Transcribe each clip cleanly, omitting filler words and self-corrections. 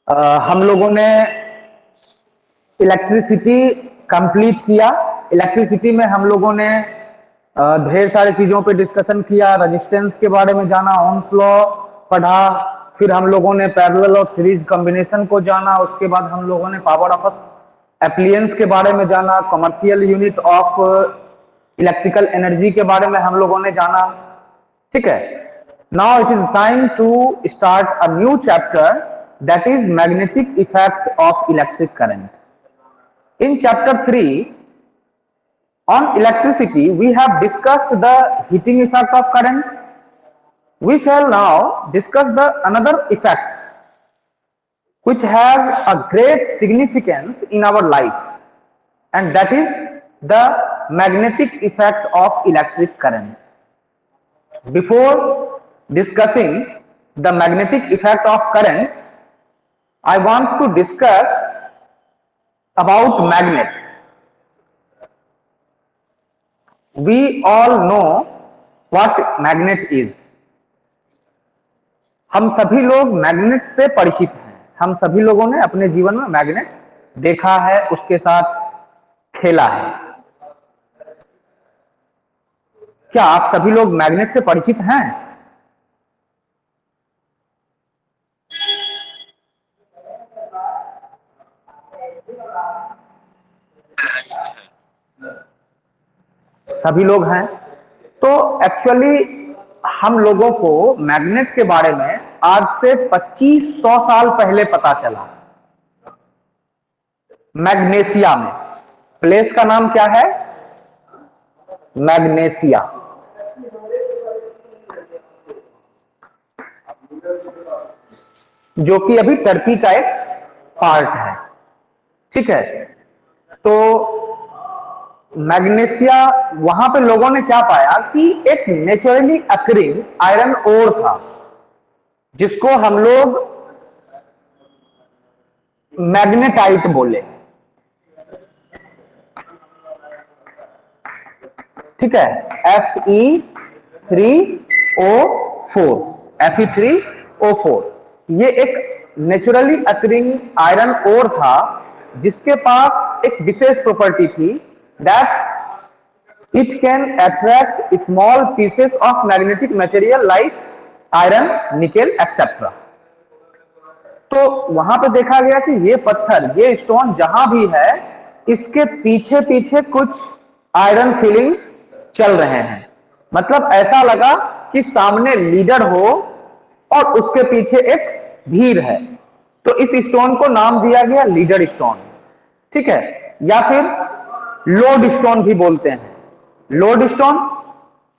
हम लोगों ने इलेक्ट्रिसिटी कंप्लीट किया। इलेक्ट्रिसिटी में हम लोगों ने ढेर सारी चीजों पे डिस्कशन किया। रेजिस्टेंस के बारे में जाना, ओम्स लॉ पढ़ा, फिर हम लोगों ने पैरेलल और सीरीज कॉम्बिनेशन को जाना। उसके बाद हम लोगों ने पावर ऑफ एप्लियंस के बारे में जाना, commercial unit of electrical energy के बारे में हम लोगों ने जाना। ठीक है, now it is time to start a new chapter, that is magnetic effect of electric current. In chapter 3 on electricity, we have discussed the heating effect of current. We shall now discuss the another effect which has a great significance in our life, and that is the magnetic effect of electric current. Before discussing the magnetic effect of current, I want to discuss about magnet. We all know what magnet is. हम सभी लोग magnet से परिचित हैं। हम सभी लोगों ने अपने जीवन में मैग्नेट देखा है, उसके साथ खेला है। क्या आप सभी लोग मैग्नेट से परिचित हैं? सभी लोग हैं। तो एक्चुअली हम लोगों को मैग्नेट के बारे में आज से 2500 साल पहले पता चला। मैग्नेशिया में, प्लेस का नाम क्या है? मैग्नेशिया। जो कि अभी टर्की का एक पार्ट है। ठीक है, तो मैग्नेशिया, वहां पे लोगों ने क्या पाया कि एक नेचुरली अकरिंग आयरन ओर था, जिसको हम लोग मैग्नेटाइट बोले। ठीक है, Fe3O4, Fe3O4, ये एक नेचुरली अकरिंग आयरन ओर था, जिसके पास एक विशेष प्रॉपर्टी थी, that it can attract small pieces of magnetic material like iron, nickel, etc. तो वहां पे देखा गया कि ये पत्थर, ये स्टोन जहां भी है, इसके पीछे पीछे कुछ आयरन फीलिंग्स चल रहे हैं। मतलब ऐसा लगा कि सामने लीडर हो और उसके पीछे एक भीड़ है। तो इस स्टोन को नाम दिया गया लीडर स्टोन। ठीक है, या फिर लोड स्टोन भी बोलते हैं। लोड स्टोन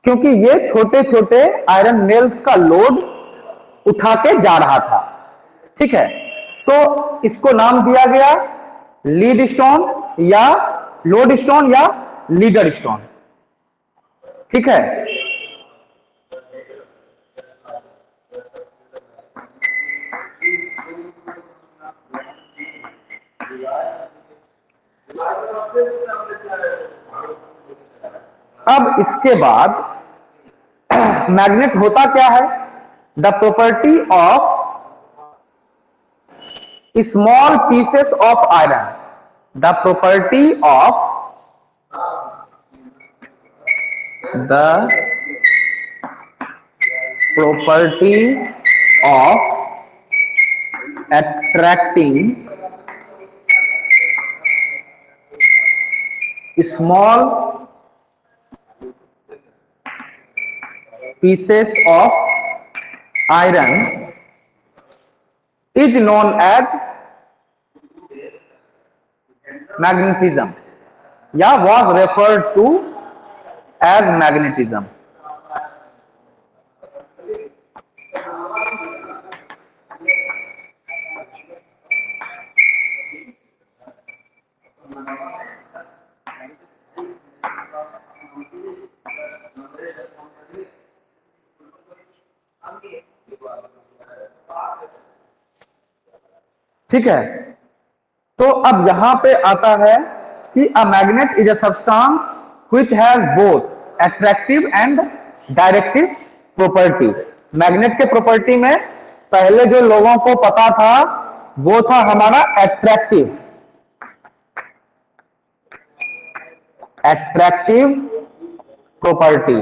क्योंकि ये छोटे छोटे आयरन नेल्स का लोड उठा के जा रहा था। ठीक है, तो इसको नाम दिया गया लीड स्टोन या लोड स्टोन या लीडर स्टोन। ठीक है, अब इसके बाद मैग्नेट होता क्या है? The property of small pieces of iron, the property of attracting small pieces of iron is known as magnetism, या was referred to as magnetism. ठीक है, तो अब यहां पे आता है कि a magnet is a substance which has both attractive and directive property. Magnet के प्रॉपर्टी में पहले जो लोगों को पता था वो था हमारा एट्रैक्टिव, एट्रैक्टिव प्रॉपर्टी।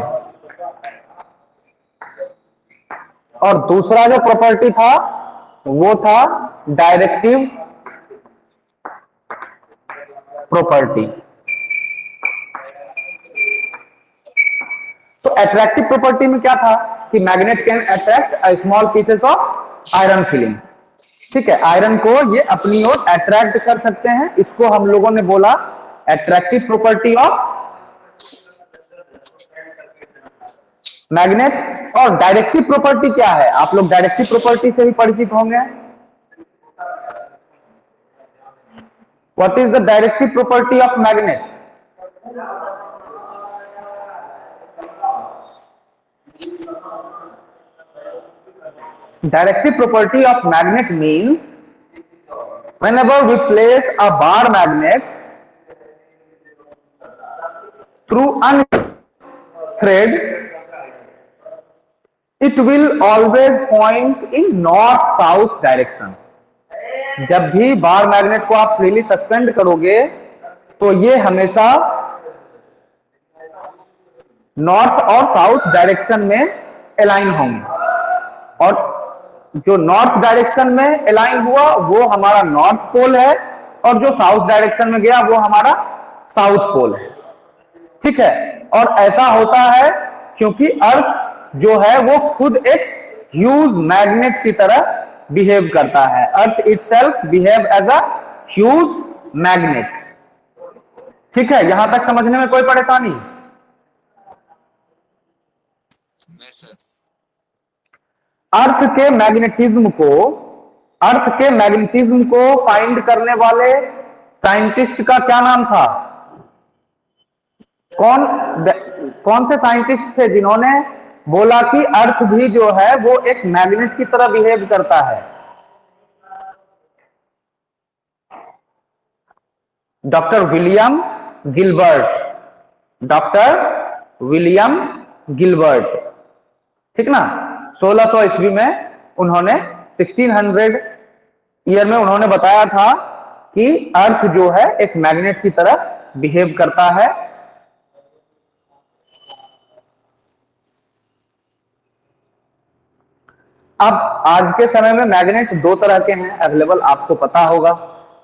और दूसरा जो प्रॉपर्टी था वो था डायरेक्टिव प्रॉपर्टी। तो एट्रैक्टिव प्रॉपर्टी में क्या था कि magnet can attract small pieces of iron filling. ठीक है, आयरन को ये अपनी ओर अट्रैक्ट कर सकते हैं, इसको हम लोगों ने बोला एट्रैक्टिव प्रॉपर्टी ऑफ मैग्नेट। और डायरेक्टिव प्रॉपर्टी क्या है, आप लोग डायरेक्टिव प्रॉपर्टी से ही परिचित होंगे। What is the directive property of magnet? Directive property of magnet means whenever we place a bar magnet through a thread, it will always point in north-south direction. जब भी bar magnet को आप freely suspend करोगे तो ये हमेशा north और south direction में अलाइन होंगे। और जो नॉर्थ डायरेक्शन में अलाइन हुआ वो हमारा नॉर्थ पोल है, और जो साउथ डायरेक्शन में गया वो हमारा साउथ पोल है। ठीक है, और ऐसा होता है क्योंकि अर्थ जो है वो खुद एक ह्यूज मैग्नेट की तरह बिहेव करता है। Earth itself behave as a huge magnet. ठीक है, यहां तक समझने में कोई परेशानी? अर्थ के मैग्नेटिज्म को फाइंड करने वाले साइंटिस्ट का क्या नाम था? कौन से साइंटिस्ट थे जिन्होंने बोला कि अर्थ भी जो है वो एक मैग्नेट की तरह बिहेव करता है? Doctor William Gilbert. Doctor William Gilbert, ठीक ना। 1600 ईस्वी में उन्होंने 1600 ईयर में उन्होंने बताया था कि अर्थ जो है एक मैग्नेट की तरह बिहेव करता है। अब आज के समय में मैग्नेट दो तरह के हैं अवेलेबल, आपको पता होगा।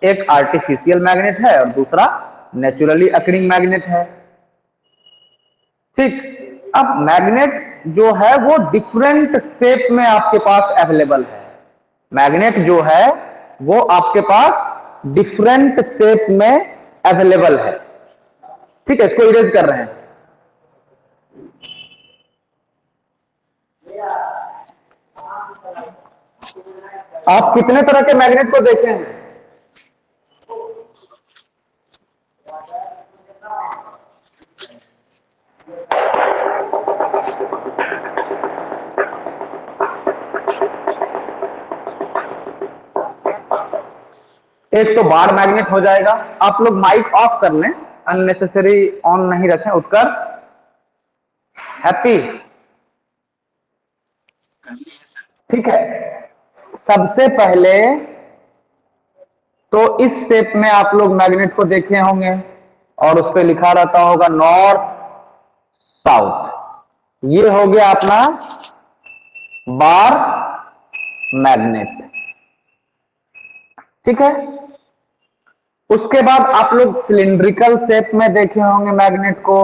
एक आर्टिफिशियल मैग्नेट है और दूसरा नेचुरली अकरिंग मैग्नेट है। ठीक, अब मैग्नेट जो है वो डिफरेंट शेप में आपके पास अवेलेबल है। मैग्नेट जो है वो आपके पास डिफरेंट शेप में अवेलेबल है। ठीक है, इसको इरेज कर रहे हैं। आप कितने तरह के मैग्नेट को देखे हैं? एक तो बार मैग्नेट हो जाएगा। आप लोग माइक ऑफ कर लें, अननेसेसरी ऑन नहीं रखें। उत्कर्ष, हैप्पी, ठीक है। सबसे पहले तो इस शेप में आप लोग मैग्नेट को देखे होंगे और उस पर लिखा रहता होगा नॉर्थ साउथ। ये हो गया अपना बार मैग्नेट। ठीक है, उसके बाद आप लोग सिलिंड्रिकल शेप में देखे होंगे मैग्नेट को।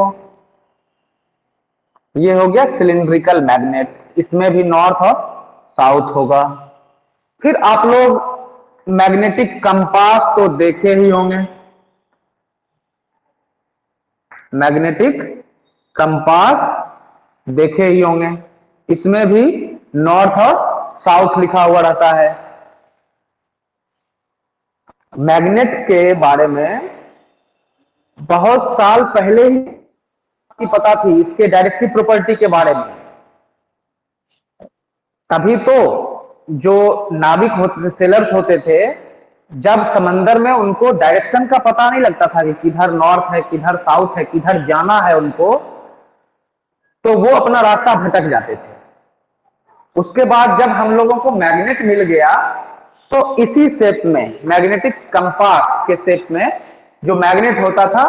ये हो गया सिलिंड्रिकल मैग्नेट, इसमें भी नॉर्थ और साउथ होगा। फिर आप लोग मैग्नेटिक कंपास तो देखे ही होंगे। मैग्नेटिक कंपास देखे ही होंगे, इसमें भी नॉर्थ और साउथ लिखा हुआ रहता है। मैग्नेट के बारे में बहुत साल पहले ही पता थी, इसके डायरेक्टिव प्रॉपर्टी के बारे में। तभी तो जो नाविक सेलर्स होते थे, जब समंदर में उनको डायरेक्शन का पता नहीं लगता था कि किधर नॉर्थ है, किधर साउथ है, किधर जाना है उनको, तो वो अपना रास्ता भटक जाते थे। उसके बाद जब हम लोगों को मैग्नेट मिल गया तो इसी शेप में, मैग्नेटिक कंपास के शेप में जो मैग्नेट होता था,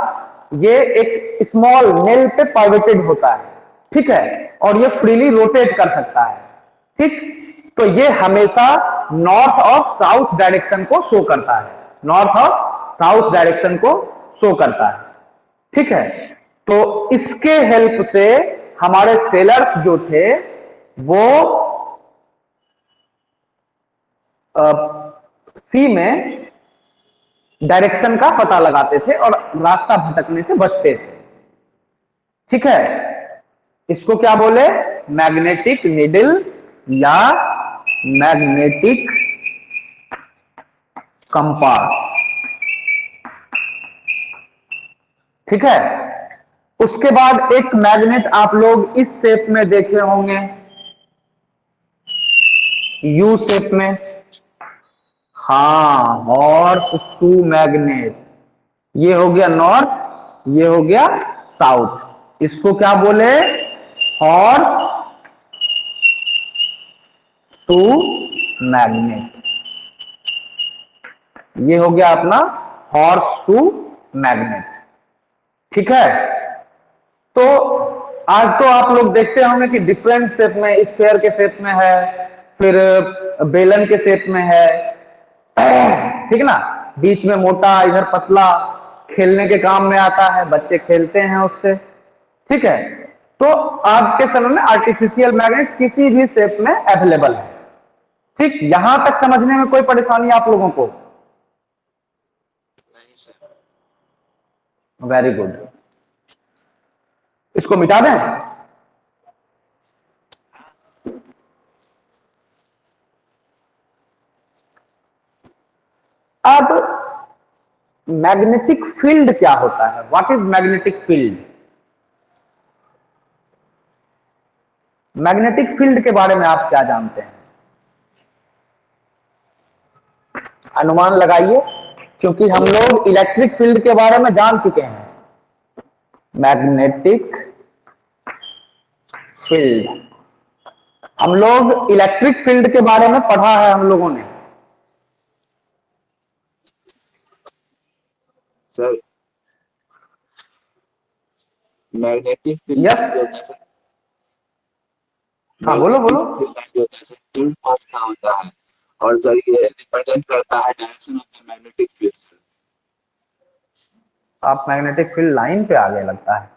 ये एक स्मॉल नेल पे पाइवटेड होता है, ठीक है, और ये फ्रीली रोटेट कर सकता है, ठीक। तो ये हमेशा नॉर्थ और साउथ डायरेक्शन को शो करता है, नॉर्थ और साउथ डायरेक्शन को शो करता है, ठीक है। तो इसके हेल्प से हमारे सेलर्स जो थे वो सी में डायरेक्शन का पता लगाते थे और रास्ता भटकने से बचते थे, ठीक है। इसको क्या बोले, मैग्नेटिक नीडल या मैग्नेटिक कंपास, ठीक है। उसके बाद एक मैग्नेट आप लोग इस शेप में देखे होंगे, यू शेप में, हाँ, हॉर्स शू मैग्नेट। ये हो गया नॉर्थ, ये हो गया साउथ। इसको क्या बोले, हॉर्स शू मैग्नेट। ये हो गया अपना हॉर्स शू मैग्नेट, ठीक है। तो आज तो आप लोग देखते होंगे कि डिफरेंट शेप में, स्फीयर के शेप में है, फिर बेलन के शेप में है, ठीक ना, बीच में मोटा, इधर पतला, खेलने के काम में आता है, बच्चे खेलते हैं उससे, ठीक है। तो आज के समय में आर्टिफिशियल मैग्नेट किसी भी शेप में अवेलेबल है, ठीक। यहां तक समझने में कोई परेशानी आप लोगों को? नहीं सर। Very good. इसको मिटा दें? अब मैग्नेटिक फील्ड क्या होता है, what is magnetic field? Magnetic field के बारे में आप क्या जानते हैं? अनुमान लगाइए, क्योंकि हम लोग इलेक्ट्रिक फील्ड के बारे में जान चुके हैं। मैग्नेटिक फील्ड, हम लोग इलेक्ट्रिक फील्ड के बारे में पढ़ा है हम लोगों ने। सर मैग्नेटिक फील्ड यस, जो होता है सर, हाँ बोलो बोलो। मैग्नेटिक फील्ड जो होता है सर, टू पाथ का होता है, और सर ये रिप्रेजेंट करता है direction of the magnetic field sir. आप मैग्नेटिक फील्ड लाइन पे आ गए लगता है,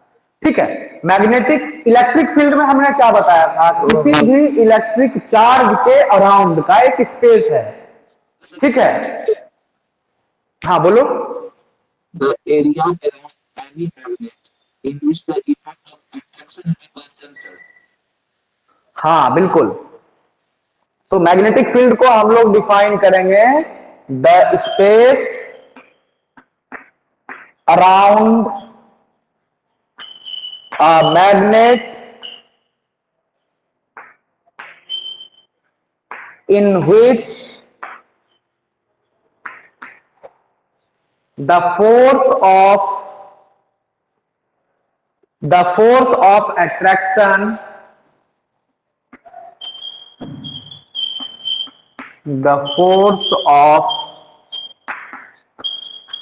ठीक है। मैग्नेटिक इलेक्ट्रिक फील्ड में हमने क्या बताया था, किसी भी इलेक्ट्रिक चार्ज के अराउंड का एक स्पेस है, ठीक है। हाँ बोलो। The area around any magnet in which the effect of attraction and repulsion sir. हाँ बिल्कुल। तो मैग्नेटिक फील्ड को हम लोग डिफाइन करेंगे, the space around a magnet in which the force of attraction, the force of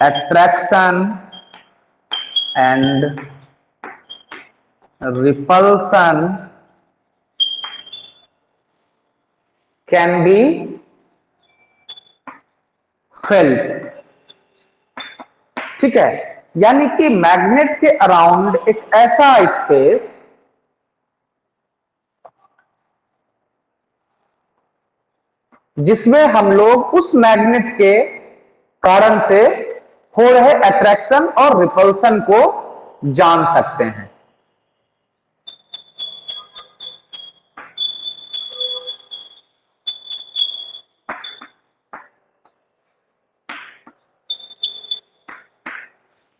attraction and repulsion can be felt, ठीक है। यानी कि मैग्नेट के अराउंड एक ऐसा स्पेस जिसमें हम लोग उस मैग्नेट के कारण से हो रहे अट्रैक्शन और रिपल्सन को जान सकते हैं,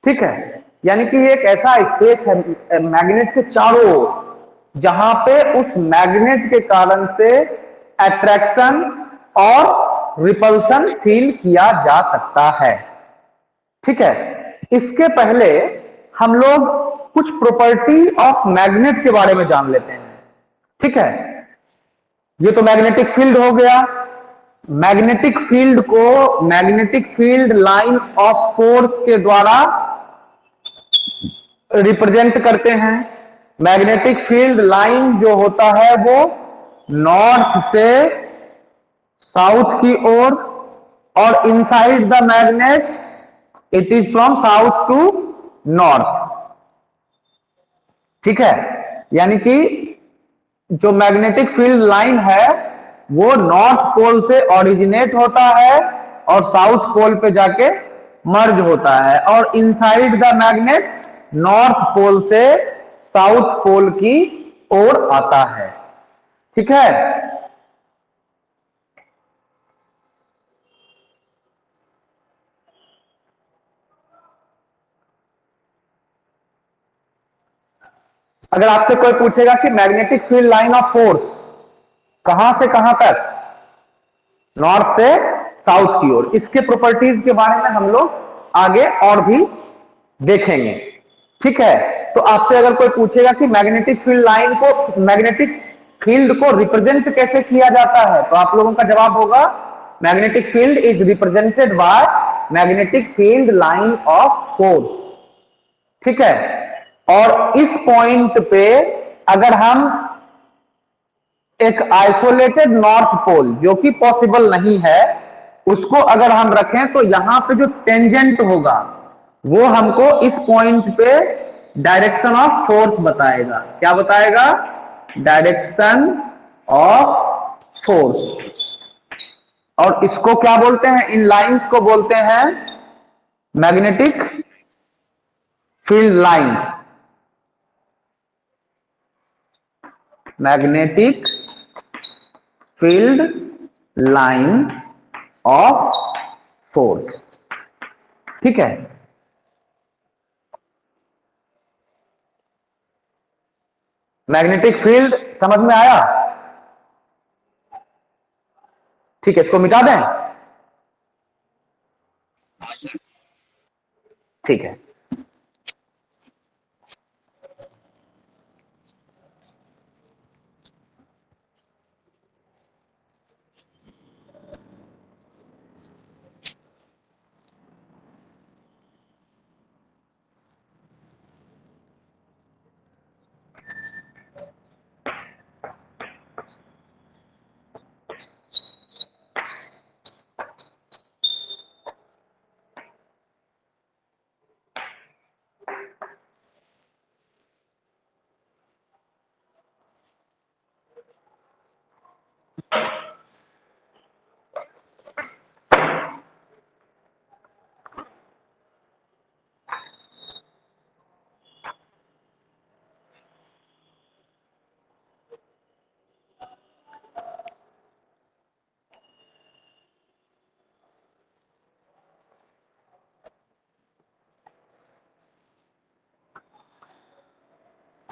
ठीक है। यानी कि एक ऐसा स्पेस है मैग्नेट के चारों ओर, जहां पे उस मैग्नेट के कारण से अट्रैक्शन और रिपल्सन फील किया जा सकता है, ठीक है। इसके पहले हम लोग कुछ प्रॉपर्टी ऑफ मैग्नेट के बारे में जान लेते हैं, ठीक है। ये तो मैग्नेटिक फील्ड हो गया, मैग्नेटिक फील्ड को magnetic field line of force के द्वारा रिप्रेजेंट करते हैं। मैग्नेटिक फील्ड लाइन जो होता है वो नॉर्थ से साउथ की ओर, और inside the magnet it is from south to north. ठीक है, यानी कि जो मैग्नेटिक फील्ड लाइन है वो नॉर्थ पोल से ओरिजिनेट होता है और साउथ पोल पे जाके मर्ज होता है, और inside the magnet north pole से साउथ पोल की ओर आता है। ठीक है, अगर आपसे कोई पूछेगा कि magnetic field line of force कहां से कहां तक, नॉर्थ से साउथ की ओर, इसके प्रॉपर्टीज के बारे में हम लोग आगे और भी देखेंगे। ठीक है, तो आपसे अगर कोई पूछेगा कि मैग्नेटिक फील्ड लाइन को, मैग्नेटिक फील्ड को रिप्रेजेंट कैसे किया जाता है, तो आप लोगों का जवाब होगा magnetic field is represented by magnetic field line of force. ठीक है, और इस पॉइंट पे अगर हम एक आइसोलेटेड नॉर्थ पोल, जो कि पॉसिबल नहीं है, उसको अगर हम रखें तो यहां पे जो टेंजेंट होगा वो हमको इस पॉइंट पे डायरेक्शन ऑफ फोर्स बताएगा। क्या बताएगा? Direction of force. और इसको क्या बोलते हैं? इन लाइंस को बोलते हैं magnetic field lines. Magnetic field line of force. ठीक है, मैग्नेटिक फील्ड समझ में आया? ठीक है, इसको मिटा दें? हाँ सर। ठीक है,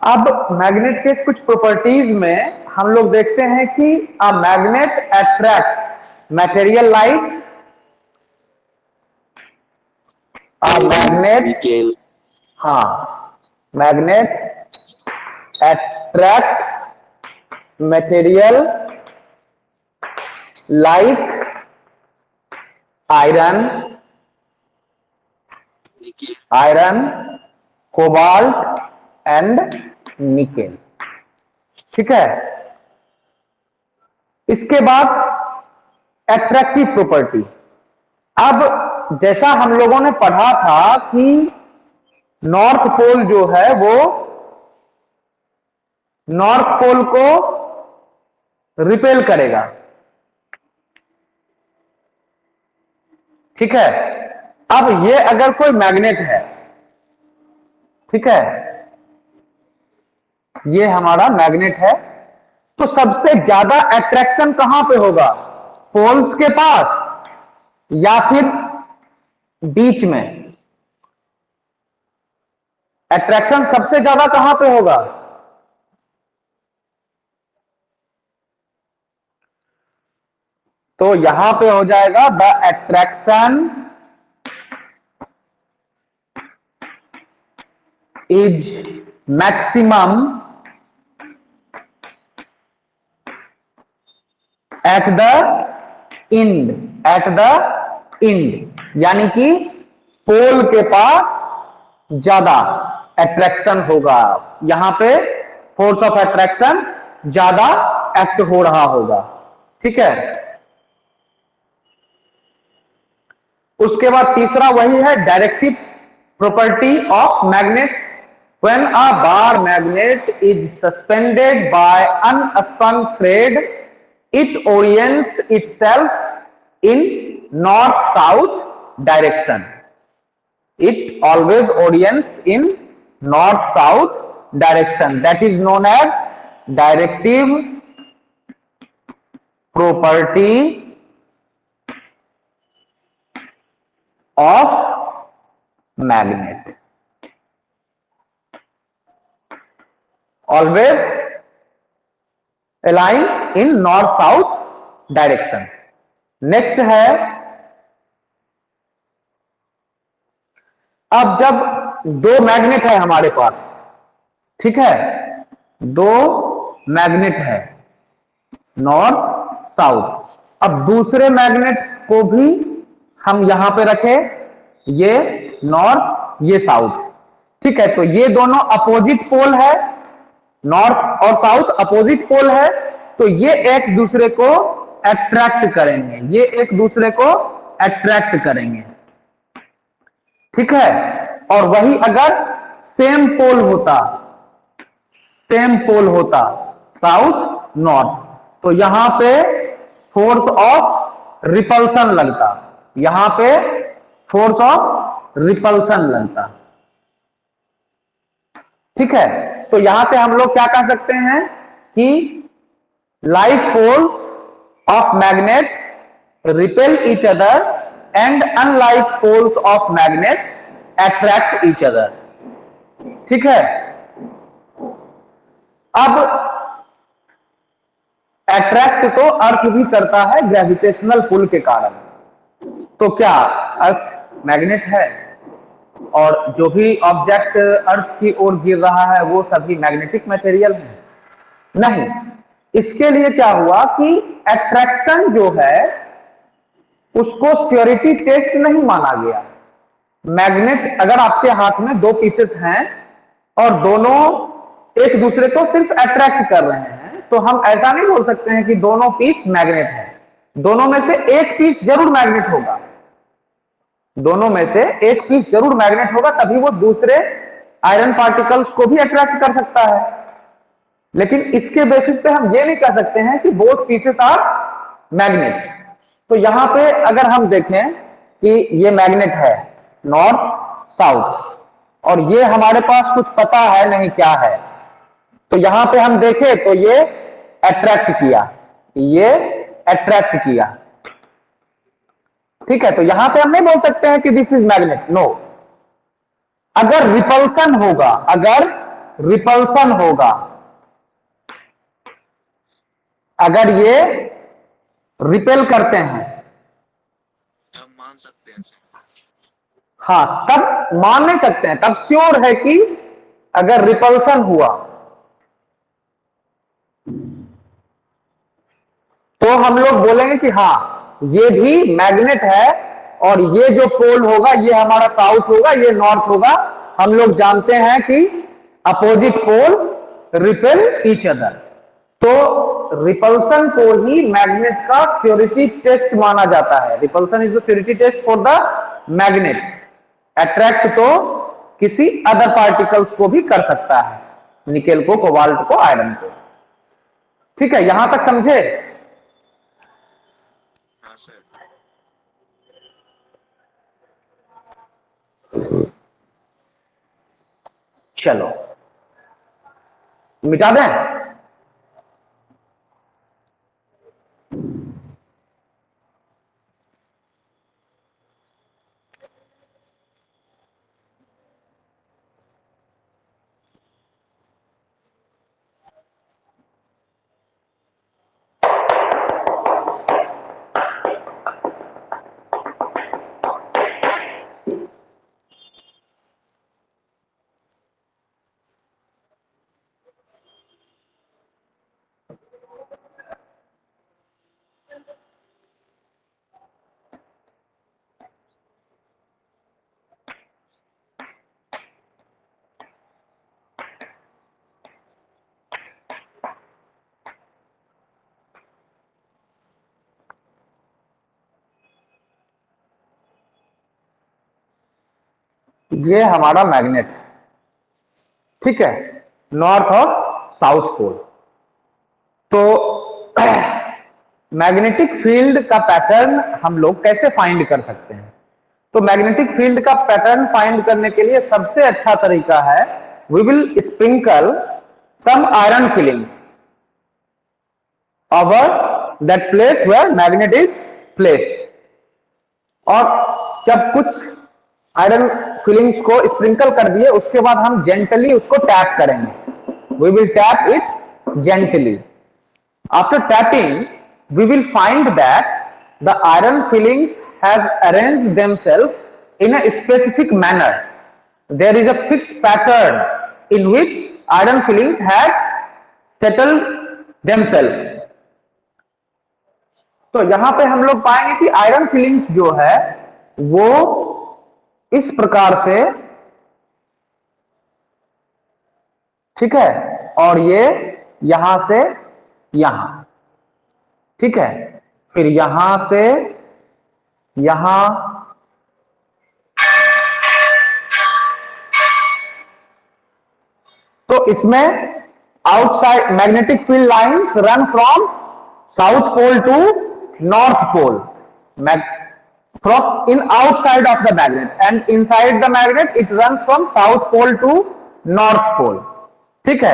अब मैग्नेट के कुछ प्रॉपर्टीज में हम लोग देखते हैं कि a magnet attract material like, a magnet, nickel, हाँ, magnet attract material like iron, nickel, iron, cobalt and nickel. ठीक है, इसके बाद एट्रैक्टिव प्रॉपर्टी। अब जैसा हम लोगों ने पढ़ा था कि नॉर्थ पोल जो है वो नॉर्थ पोल को रिपेल करेगा। ठीक है, अब ये अगर कोई मैग्नेट है, ठीक है, ये हमारा मैग्नेट है, तो सबसे ज्यादा अट्रैक्शन कहां पे होगा? पोल्स के पास या फिर बीच में? अट्रैक्शन सबसे ज्यादा कहां पे होगा? तो यहां पे हो जाएगा the attraction is maximum at the end, at the end, यानी कि पोल के पास ज्यादा अट्रैक्शन होगा, यहां पे फोर्स ऑफ अट्रैक्शन ज्यादा एक्ट हो रहा होगा। ठीक है, उसके बाद तीसरा वही है directive property of magnet. When a bar magnet is suspended by unspun thread, it orients itself in north south direction. It always orients in north-south direction. That is known as directive property of magnet. Always align in north-south direction. Next है, अब जब दो magnet है हमारे पास, ठीक है, दो magnet है नॉर्थ साउथ, अब दूसरे मैग्नेट को भी हम यहां पे रखें, ये नॉर्थ ये साउथ, ठीक है, तो ये दोनों अपोजिट पोल है, नॉर्थ और साउथ अपोजिट पोल है, तो ये एक दूसरे को अट्रैक्ट करेंगे, ये एक दूसरे को अट्रैक्ट करेंगे। ठीक है, और वही अगर सेम पोल होता साउथ नॉर्थ, तो यहां पे फोर्स ऑफ रिपल्सन लगता, यहां पे फोर्स ऑफ रिपल्सन लगता। ठीक है, तो यहां पे हम लोग क्या कह सकते हैं कि like poles of magnet repel each other and unlike poles of magnet attract each other। ठीक है, अब अट्रैक्ट तो अर्थ भी करता है ग्रेविटेशनल पुल के कारण, तो क्या अर्थ मैग्नेट है और जो भी ऑब्जेक्ट अर्थ की ओर गिर रहा है वो सभी मैग्नेटिक मटेरियल है? नहीं, इसके लिए क्या हुआ कि अट्रैक्शन जो है उसको श्योरिटी टेस्ट नहीं माना गया। मैग्नेट अगर आपके हाथ में दो पीसेस हैं और दोनों एक दूसरे को सिर्फ अट्रैक्ट कर रहे हैं, तो हम ऐसा नहीं बोल सकते हैं कि दोनों पीस मैग्नेट है। दोनों में से एक पीस जरूर मैग्नेट होगा, दोनों में से एक पीस जरूर मैग्नेट होगा, तभी वो दूसरे आयरन पार्टिकल्स को भी अट्रैक्ट कर सकता है। लेकिन इसके बेसिस पे हम ये नहीं कह सकते हैं कि बोथ पीसेस आर मैग्नेट। तो यहां पे अगर हम देखें कि ये मैग्नेट है नॉर्थ साउथ और ये हमारे पास कुछ पता है नहीं क्या है, तो यहां पे हम देखें तो ये अट्रैक्ट किया, ये अट्रैक्ट किया। ठीक है, तो यहां पे हम नहीं बोल सकते हैं कि दिस इज मैग्नेट, नो। अगर रिपल्सन होगा, अगर रिपल्सन होगा, अगर ये रिपेल करते हैं तब मान सकते हैं। हाँ, तब मान नहीं सकते हैं, तब श्योर है कि अगर रिपल्सन हुआ तो हम लोग बोलेंगे कि हाँ ये भी मैग्नेट है और ये जो पोल होगा ये हमारा साउथ होगा, ये नॉर्थ होगा। हम लोग जानते हैं कि opposite pole repel each other, तो रिपल्सन को ही मैग्नेट का श्योरिटी टेस्ट माना जाता है। Repulsion is the surety test for the magnet. Attract तो किसी अदर पार्टिकल्स को भी कर सकता है, निकेल को, कोबाल्ट को, आयरन को। ठीक है, यहां तक समझे? हाँ सर। चलो मिटा दें। ये हमारा मैग्नेट है, ठीक है, नॉर्थ और साउथ पोल। तो मैग्नेटिक फील्ड का पैटर्न हम लोग कैसे फाइंड कर सकते हैं? तो मैग्नेटिक फील्ड का पैटर्न फाइंड करने के लिए सबसे अच्छा तरीका है, we will sprinkle some iron filings over that place where magnet is placed। और जब कुछ आयरन फिलिंग्स को स्प्रिंकल कर दिए उसके बाद हम जेंटली उसको टैप करेंगे, we will tap it gently. After tapping we will find that the iron filings have arranged themselves in a specific manner, there is a fixed pattern in which iron filings have settled themselves. तो यहां पे हम लोग पाएंगे कि iron filings जो है वो इस प्रकार से, ठीक है, और ये यहां से यहां, ठीक है, फिर यहां से यहां, तो इसमें outside magnetic field lines run from south pole to north pole, from in outside of the magnet, and inside the magnet it runs from south pole to north pole, ठीक है।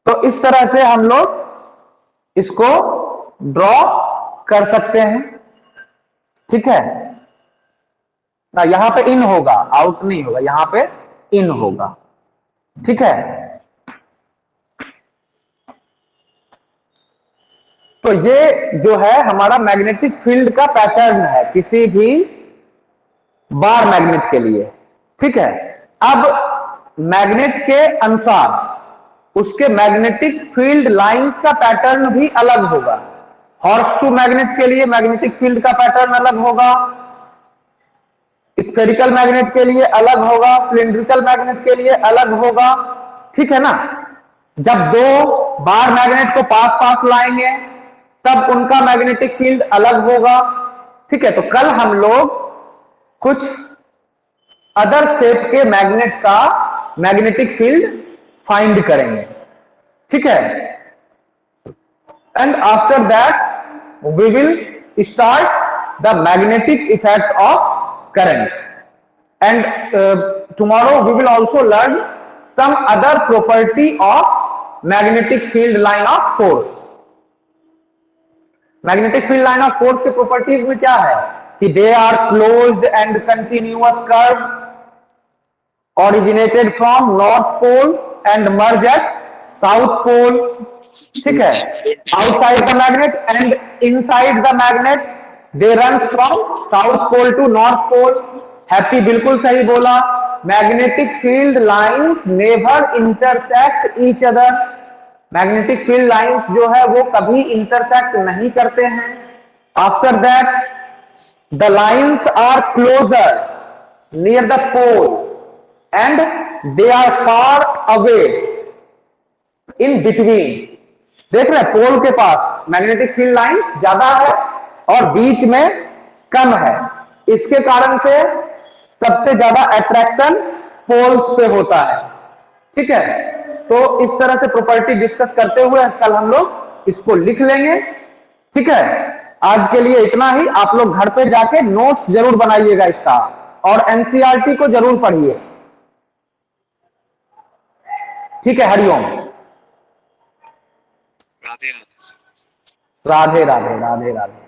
तो इस तरह से हम लोग इसको ड्रॉ कर सकते हैं, ठीक है ना। यहां पे इन होगा, आउट नहीं होगा, यहां पे इन होगा, ठीक है। तो ये जो है हमारा मैग्नेटिक फील्ड का पैटर्न है किसी भी बार मैग्नेट के लिए, ठीक है। अब मैग्नेट के अनुसार उसके मैग्नेटिक फील्ड लाइंस का पैटर्न भी अलग होगा। हॉर्स टू मैग्नेट के लिए मैग्नेटिक फील्ड का पैटर्न अलग होगा, स्फेरिकल मैग्नेट के लिए अलग होगा, सिलिंड्रिकल मैग्नेट के लिए अलग होगा, ठीक है ना। जब दो बार मैग्नेट को पास पास लाएंगे तब उनका मैग्नेटिक फील्ड अलग होगा, ठीक है। तो कल हम लोग कुछ अदर शेप के मैग्नेट का मैग्नेटिक फील्ड फाइंड करेंगे, ठीक है। And after that we will start the magnetic effect of current, and tomorrow we will also learn some other property of magnetic field line of force. Magnetic field line of force के properties में क्या है कि they are closed and continuous curve, originated from north pole and merge at south pole, ठीक है। outside the magnet and inside the magnet they run from south pole to north pole। Happy बिल्कुल सही बोला, magnetic field lines never intersect each other. Magnetic field lines जो है वो कभी intersect नहीं करते हैं। After that the lines are closer near the pole and they are far away in between। देख रहे हैं पोल के पास मैग्नेटिक फील्ड लाइन ज्यादा है और बीच में कम है, इसके कारण से सबसे ज्यादा अट्रैक्शन पोल्स पे होता है, ठीक है। तो इस तरह से प्रॉपर्टी डिस्कस करते हुए कल हम लोग इसको लिख लेंगे, ठीक है। आज के लिए इतना ही। आप लोग घर पे जाके नोट्स जरूर बनाइएगा इसका और एनसीईआरटी को जरूर पढ़िए, ठीक है। हरिओम। राधे राधे। राधे राधे राधे राधे।